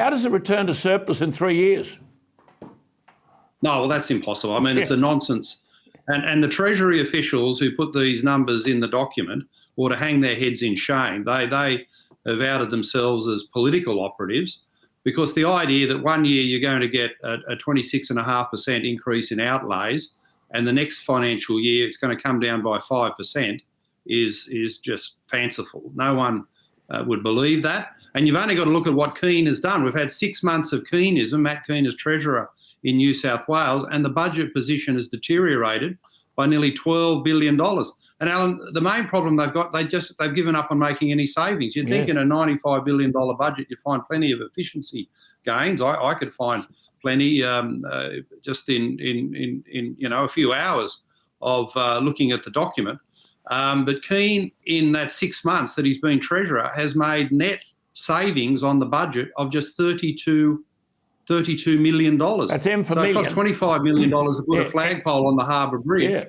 How does it return to surplus in 3 years? No, well, that's impossible. I mean, it's a nonsense. And the Treasury officials who put these numbers in the document ought to hang their heads in shame. They have outed themselves as political operatives, because the idea that 1 year you're going to get a 26.5% increase in outlays and the next financial year it's going to come down by 5% is just fanciful. No one would believe that. And you've only got to look at what Kean has done. We've had 6 months of Keanism, Matt Kean as Treasurer in New South Wales, and the budget position has deteriorated by nearly $12 billion. And Alan, the main problem they've got, they've given up on making any savings. You'd think in a $95 billion budget you'd find plenty of efficiency gains. I could find plenty just in a few hours of looking at the document. But Kean, in that 6 months that he's been Treasurer, has made net savings on the budget of just $32 million. That's M for so million. It cost $25 million to put a flagpole on the Harbour Bridge. Yeah.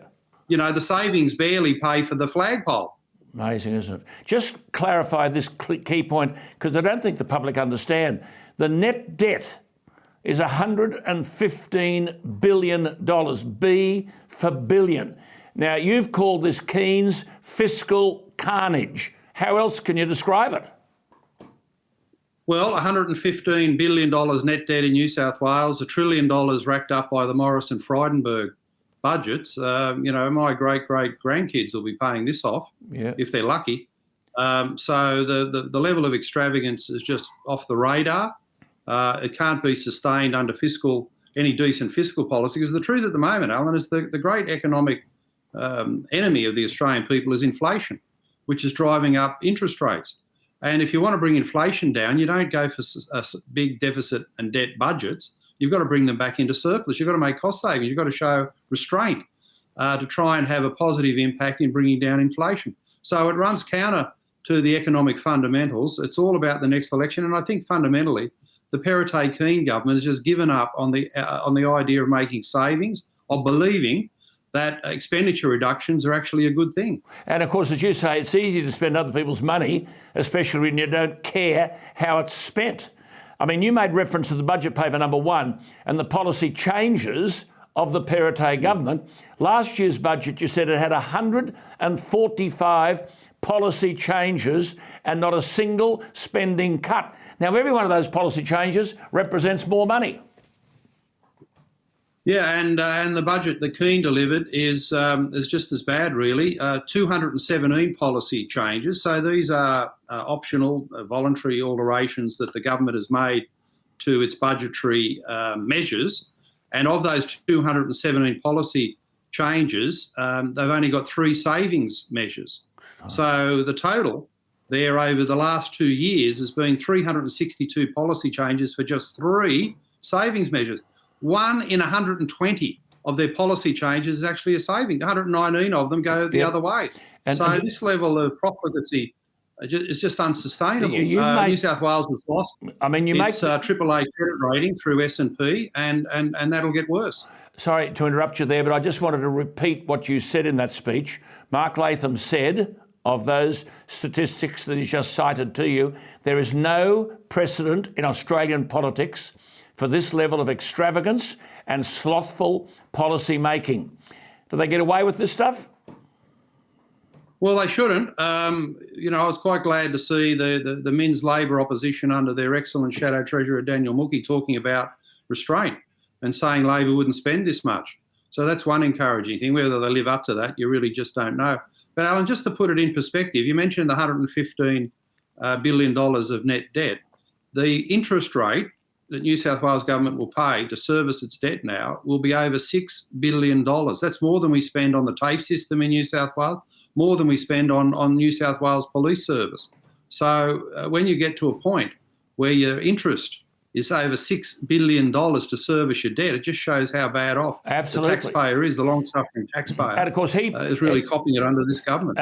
You know, the savings barely pay for the flagpole. Amazing, isn't it? Just clarify this key point, because I don't think the public understand. The net debt is $115 billion, B for billion. Now, you've called this Kean's fiscal carnage. How else can you describe it? Well, $115 billion net debt in New South Wales, $1 trillion racked up by the Morrison-Frydenberg budgets. My great-great-grandkids will be paying this off if they're lucky. So the level of extravagance is just off the radar. It can't be sustained under any decent fiscal policy, because the truth at the moment, Alan, is the great economic enemy of the Australian people is inflation, which is driving up interest rates. And if you want to bring inflation down, you don't go for big deficit and debt budgets. You've got to bring them back into surplus. You've got to make cost savings. You've got to show restraint to try and have a positive impact in bringing down inflation. So it runs counter to the economic fundamentals. It's all about the next election. And I think fundamentally, the Perrottet-Kean government has just given up on the idea of making savings, of believing that expenditure reductions are actually a good thing. And of course, as you say, it's easy to spend other people's money, especially when you don't care how it's spent. I mean, you made reference to the budget paper number 1 and the policy changes of the Perrottet government. Last year's budget, you said it had 145 policy changes and not a single spending cut. Now, every one of those policy changes represents more money. Yeah, and the budget that Kean delivered is just as bad, really. 217 policy changes. So these are optional, voluntary alterations that the government has made to its budgetary measures. And of those 217 policy changes, they've only got 3 savings measures. So the total there over the last 2 years has been 362 policy changes for just 3 savings measures. 1 in 120 of their policy changes is actually a saving. 119 of them go the other way. And this level of profligacy is just unsustainable. New South Wales has lost its AAA credit rating through S&P, and that'll get worse. Sorry to interrupt you there, but I just wanted to repeat what you said in that speech. Mark Latham said, of those statistics that he's just cited to you, there is no precedent in Australian politics for this level of extravagance and slothful policy making. Do they get away with this stuff? Well, they shouldn't. I was quite glad to see the Men's Labor opposition under their excellent Shadow Treasurer Daniel Mookie talking about restraint and saying Labor wouldn't spend this much. So that's one encouraging thing. Whether they live up to that, you really just don't know. But Alan, just to put it in perspective, you mentioned the $115 billion of net debt. The interest rate that New South Wales government will pay to service its debt now will be over $6 billion. That's more than we spend on the TAFE system in New South Wales, more than we spend on New South Wales Police Service. So when you get to a point where your interest is over $6 billion to service your debt, it just shows how bad off the taxpayer is, the long-suffering taxpayer. And of course, is really copying it under this government.